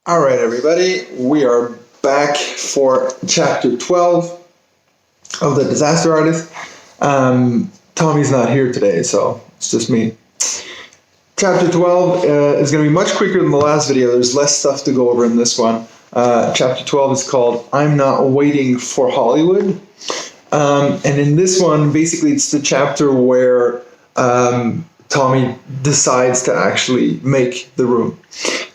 All right, everybody, we are back for chapter 12 of The Disaster Artist. Tommy's not here today, so it's just me. Chapter 12 is going to be much quicker than the last video. There's less stuff to go over in this one. Chapter 12 is called I'm Not Waiting for Hollywood. And in this one, basically, it's the chapter where Tommy decides to actually make the room.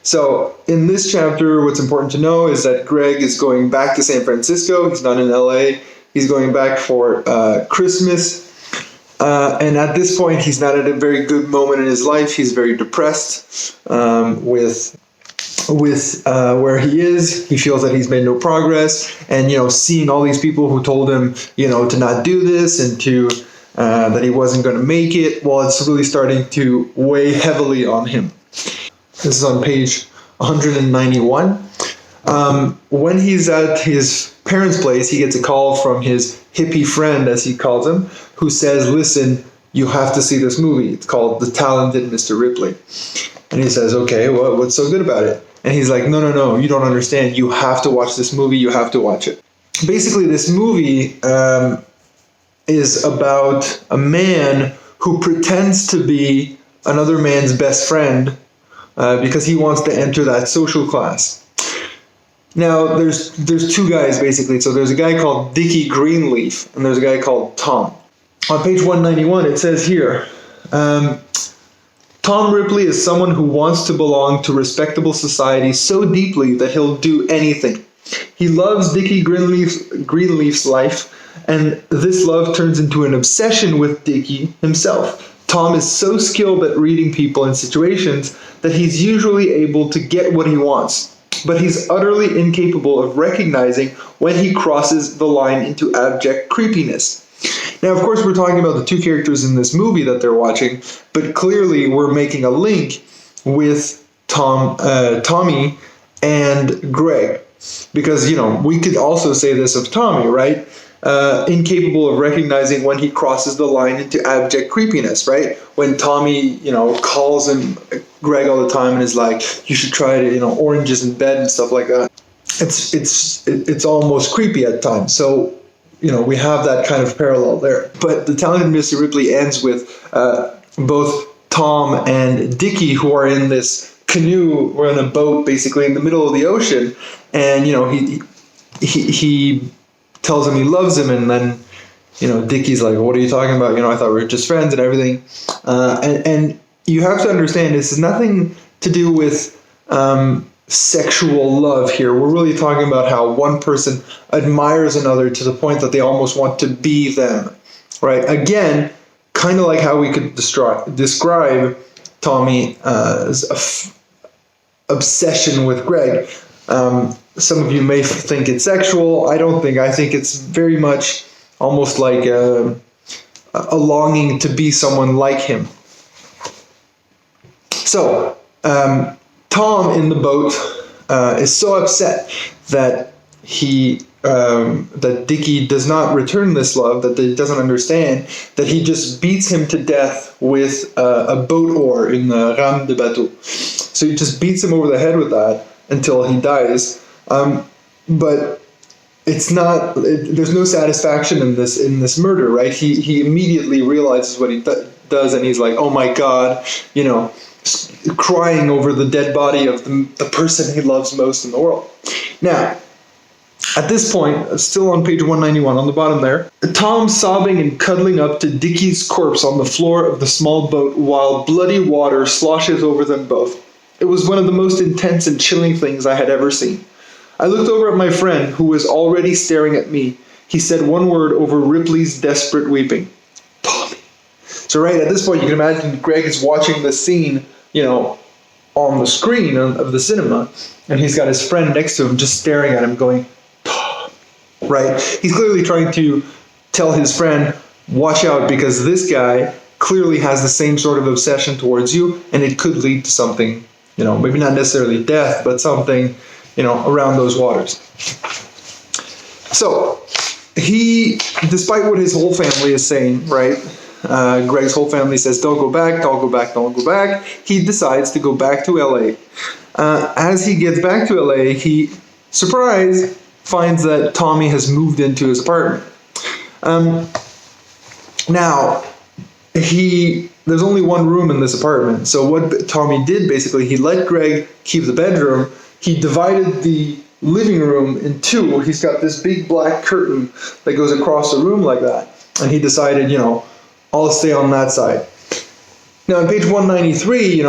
So in this chapter, what's important to know is that Greg is going back to San Francisco. He's not in LA. He's going back for Christmas. And at this point, he's not at a very good moment in his life. He's very depressed with where he is. He feels that he's made no progress. And, seeing all these people who told him, to not do this and to that he wasn't going to make it, well, it's really starting to weigh heavily on him. This is on page 191. When he's at his parents' place, he gets a call from his hippie friend, as he calls him, who says, listen, you have to see this movie. It's called The Talented Mr. Ripley. And he says, okay, well, what's so good about it? And he's like, no, you don't understand. You have to watch this movie. You have to watch it. Basically, this movie is about a man who pretends to be another man's best friend because he wants to enter that social class. Now, there's two guys, basically. So there's a guy called Dickie Greenleaf, and there's a guy called Tom. On page 191, it says here, Tom Ripley is someone who wants to belong to respectable society so deeply that he'll do anything. He loves Dickie Greenleaf's life, and this love turns into an obsession with Dickie himself. Tom is so skilled at reading people and situations that he's usually able to get what he wants, but he's utterly incapable of recognizing when he crosses the line into abject creepiness. Now, of course, we're talking about the two characters in this movie that they're watching, but clearly we're making a link with Tommy and Greg, because, we could also say this of Tommy, right? Incapable of recognizing when he crosses the line into abject creepiness, right? When Tommy, calls him Greg all the time and is like, you should try it, oranges in bed and stuff like that. It's almost creepy at times. So, we have that kind of parallel there. But The Talented Mr. Ripley ends with both Tom and Dickie, who are in this canoe or in a boat, basically in the middle of the ocean, and he tells him he loves him, and then Dickie's like, what are you talking about? I thought we were just friends and everything. And you have to understand, this is nothing to do with sexual love here. We're really talking about how one person admires another to the point that they almost want to be them, right? Again, kind of like how we could describe Tommy's obsession with Greg. Some of you may think it's sexual. I don't think. I think it's very much almost like a longing to be someone like him. So, Tom in the boat is so upset that that Dickie does not return this love, that he doesn't understand, that he just beats him to death with a boat oar in the rame de bateau. So he just beats him over the head with that until he dies. But it's not. There's no satisfaction in this murder, right? He immediately realizes what he does, and he's like, "Oh my God," crying over the dead body of the person he loves most in the world. Now, at this point, still on page 191, on the bottom there, Tom sobbing and cuddling up to Dickie's corpse on the floor of the small boat while bloody water sloshes over them both. It was one of the most intense and chilling things I had ever seen. I looked over at my friend, who was already staring at me. He said one word over Ripley's desperate weeping. Tommy. So right at this point, you can imagine Greg is watching the scene, on the screen of the cinema, and he's got his friend next to him just staring at him going, Tommy. Right? He's clearly trying to tell his friend, watch out, because this guy clearly has the same sort of obsession towards you, and it could lead to something, maybe not necessarily death, but something, around those waters. So he, despite what his whole family is saying, right, Greg's whole family says, don't go back, don't go back, don't go back. He decides to go back to LA. As he gets back to LA, he, surprise, finds that Tommy has moved into his apartment. Now, there's only one room in this apartment. So what Tommy did, basically, he let Greg keep the bedroom. He divided the living room in two. He's got this big black curtain that goes across the room like that. And he decided, I'll stay on that side. Now, on page 193,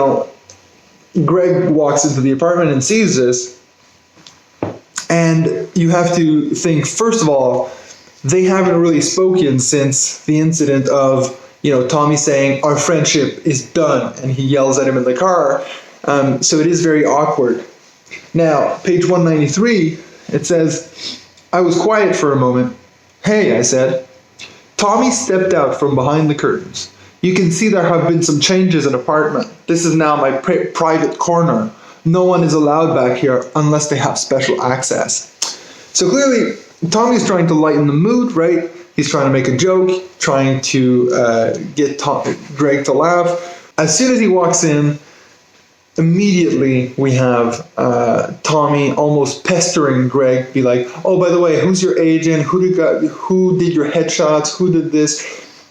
Greg walks into the apartment and sees this. And you have to think, first of all, they haven't really spoken since the incident of, Tommy saying, our friendship is done. And he yells at him in the car. So it is very awkward. Now, page 193, it says, I was quiet for a moment. Hey, I said. Tommy stepped out from behind the curtains. You can see there have been some changes in the apartment. This is now my private corner. No one is allowed back here unless they have special access. So clearly, Tommy's trying to lighten the mood, right? He's trying to make a joke, trying to get Greg to laugh. As soon as he walks in, immediately we have Tommy almost pestering Greg, be like, oh, by the way, who's your agent? Who did your headshots? Who did this?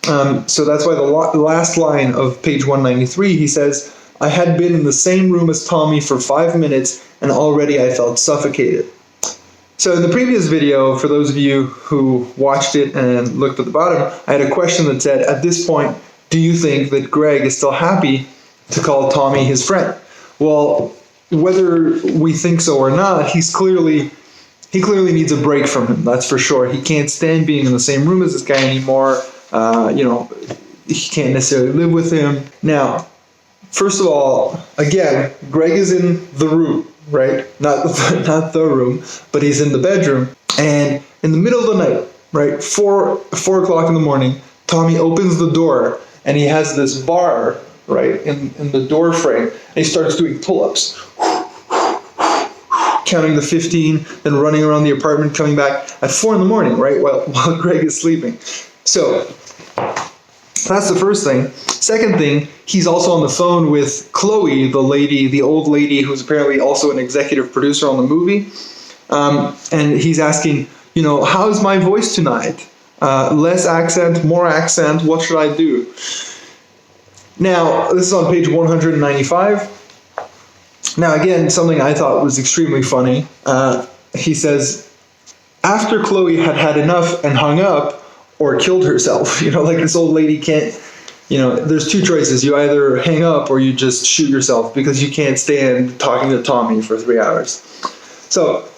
So that's why the last line of page 193, he says, I had been in the same room as Tommy for 5 minutes and already I felt suffocated. So in the previous video, for those of you who watched it and looked at the bottom, I had a question that said, at this point, do you think that Greg is still happy to call Tommy his friend? Well, whether we think so or not, he clearly needs a break from him, that's for sure. He can't stand being in the same room as this guy anymore. He can't necessarily live with him. Now, first of all, again, Greg is in the room, right? Not the room, but he's in the bedroom. And in the middle of the night, right, 4 o'clock in the morning, Tommy opens the door and he has this bar, right, in the door frame. And he starts doing pull-ups, counting the 15, then running around the apartment, coming back at 4 in the morning, right, while Greg is sleeping. So that's the first thing. Second thing, he's also on the phone with Chloe, the old lady who's apparently also an executive producer on the movie. And he's asking, how's my voice tonight? Less accent, more accent, what should I do? Now, this is on page 195. Now, again, something I thought was extremely funny. He says, after Chloe had had enough and hung up, or killed herself, like this old lady can't, there's two choices. You either hang up or you just shoot yourself because you can't stand talking to Tommy for 3 hours. So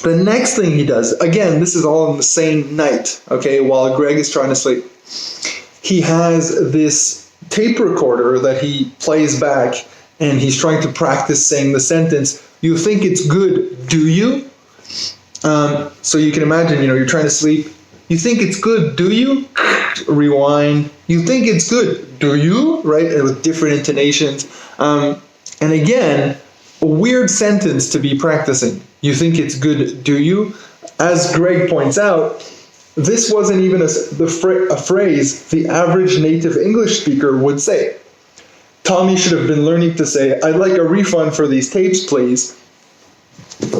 the next thing he does, again, this is all in the same night, okay, while Greg is trying to sleep. He has this tape recorder that he plays back and he's trying to practice saying the sentence, you think it's good, do you? So you can imagine, you're trying to sleep. You think it's good, do you? Rewind. You think it's good, do you? Right? And with different intonations. And again, a weird sentence to be practicing. You think it's good, do you? As Greg points out, this wasn't even a phrase the average native English speaker would say. Tommy should have been learning to say, I'd like a refund for these tapes, please.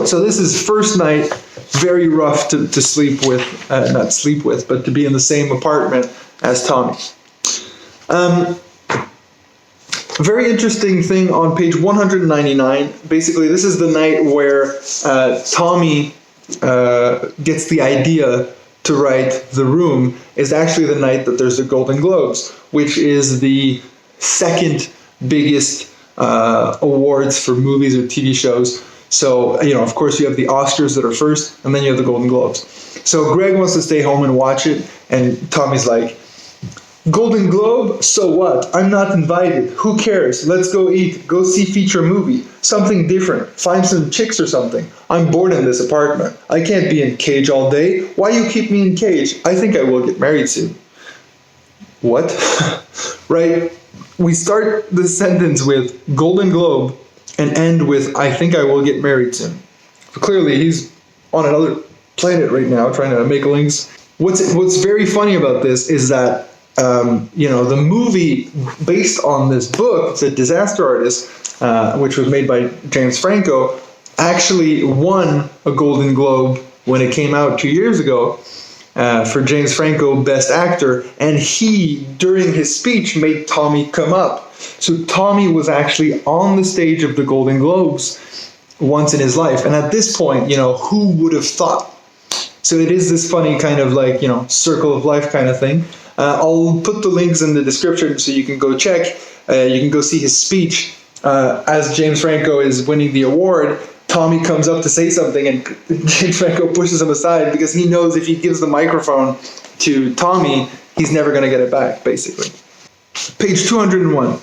So this is first night, very rough to sleep with, not sleep with, but to be in the same apartment as Tommy. Very interesting thing on page 199. Basically, this is the night where Tommy gets the idea to write The Room. Is actually the night that there's the Golden Globes, which is the second biggest awards for movies or TV shows. So, of course, you have the Oscars that are first, and then you have the Golden Globes. So Greg wants to stay home and watch it, and Tommy's like, Golden Globe? So what? I'm not invited. Who cares? Let's go eat. Go see feature movie. Something different. Find some chicks or something. I'm bored in this apartment. I can't be in cage all day. Why you keep me in cage? I think I will get married soon. What? Right? We start the sentence with Golden Globe and end with, I think I will get married soon. So clearly he's on another planet right now trying to make links. What's very funny about this is that The movie based on this book, The Disaster Artist, which was made by James Franco, actually won a Golden Globe when it came out 2 years ago for James Franco Best Actor, and he, during his speech, made Tommy come up. So Tommy was actually on the stage of the Golden Globes once in his life, and at this point, who would have thought? So it is this funny kind of like, circle of life kind of thing. I'll put the links in the description so you can go check. You can go see his speech. As James Franco is winning the award, Tommy comes up to say something, and James Franco pushes him aside because he knows if he gives the microphone to Tommy, he's never going to get it back, basically. Page 201.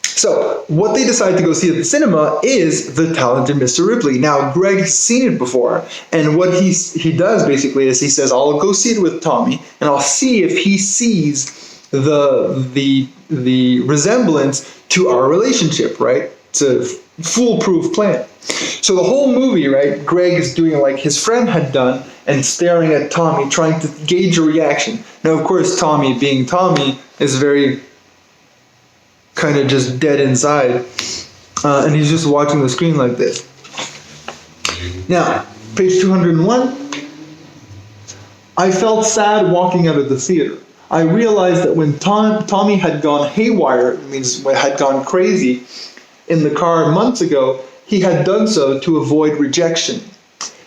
So, what they decide to go see at the cinema is The Talented Mr. Ripley. Now, Greg has seen it before, and what he does basically is he says, I'll go see it with Tommy, and I'll see if he sees the resemblance to our relationship, right? It's a foolproof plan. So the whole movie, right, Greg is doing like his friend had done and staring at Tommy, trying to gauge a reaction. Now, of course, Tommy, being Tommy, is very kind of just dead inside, and he's just watching the screen like this. Now, page 201. I felt sad walking out of the theater. I realized that when Tommy had gone haywire, it means had gone crazy, in the car months ago, he had done so to avoid rejection.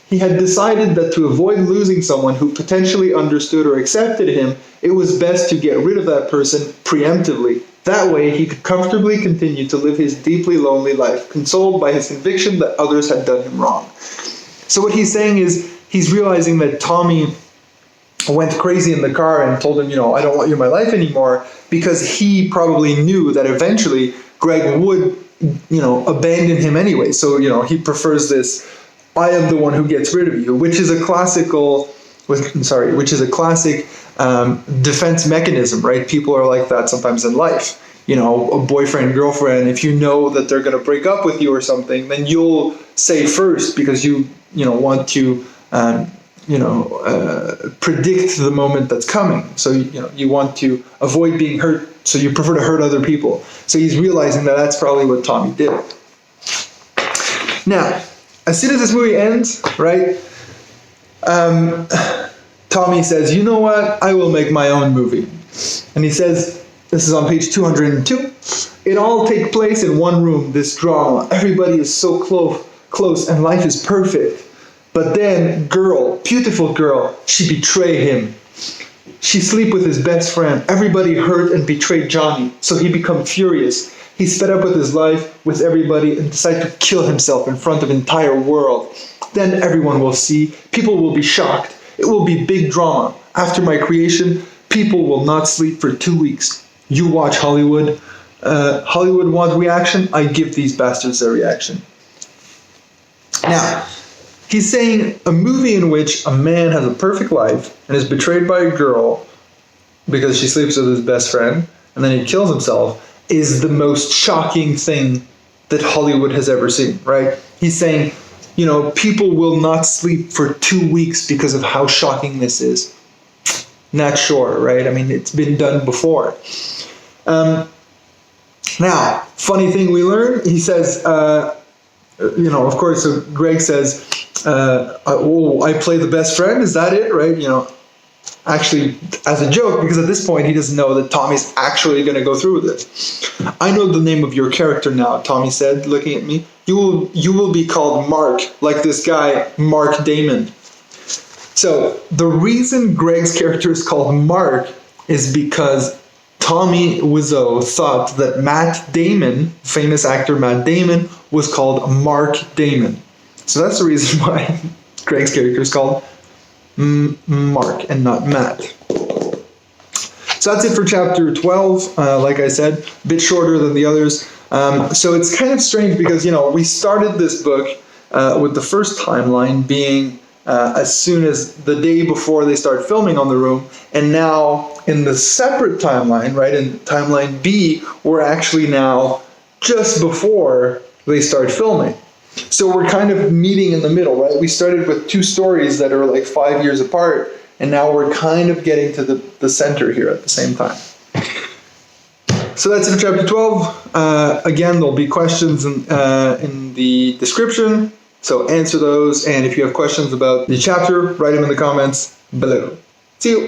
He had decided that to avoid losing someone who potentially understood or accepted him, it was best to get rid of that person preemptively. That way, he could comfortably continue to live his deeply lonely life, consoled by his conviction that others had done him wrong. So what he's saying is, he's realizing that Tommy went crazy in the car and told him, I don't want you in my life anymore, because he probably knew that eventually Greg would, abandon him anyway. So, he prefers this, I am the one who gets rid of you, which is a classic defense mechanism, right? People are like that sometimes in life. A boyfriend, girlfriend, if you know that they're going to break up with you or something, then you'll say first because you want to, predict the moment that's coming. So, you want to avoid being hurt, so you prefer to hurt other people. So he's realizing that that's probably what Tommy did. Now, as soon as this movie ends, right, Tommy says, you know what, I will make my own movie. And he says, this is on page 202, it all takes place in one room, this drama. Everybody is so close and life is perfect. But then, beautiful girl, she betray him. She sleep with his best friend. Everybody hurt and betrayed Johnny, so he become furious. He's fed up with his life, with everybody, and decide to kill himself in front of entire world. Then everyone will see. People will be shocked. It will be big drama. After my creation, people will not sleep for 2 weeks. You watch Hollywood. Hollywood wants reaction. I give these bastards their reaction. Now, he's saying a movie in which a man has a perfect life and is betrayed by a girl because she sleeps with his best friend and then he kills himself is the most shocking thing that Hollywood has ever seen, right? He's saying, people will not sleep for 2 weeks because of how shocking this is. Not sure, right? I mean, it's been done before. Now, funny thing we learned, he says, of course, so Greg says, I play the best friend, is that it, right? Actually, as a joke, because at this point he doesn't know that Tommy's actually going to go through with it. I know the name of your character now, Tommy said, looking at me. You will be called Mark, like this guy, Mark Damon. So, the reason Greg's character is called Mark is because Tommy Wiseau thought that Matt Damon, famous actor Matt Damon, was called Mark Damon. So that's the reason why Greg's character is called Mark and not Matt. So that's it for chapter 12. Like I said, a bit shorter than the others. So it's kind of strange because, we started this book with the first timeline being as soon as the day before they start filming On the Room. And now in the separate timeline, right, in timeline B, we're actually now just before they start filming. So we're kind of meeting in the middle, right? We started with two stories that are like 5 years apart, and now we're kind of getting to the center here at the same time. So that's it for chapter 12. Again, there'll be questions in the description, so answer those, and if you have questions about the chapter, write them in the comments below. See you!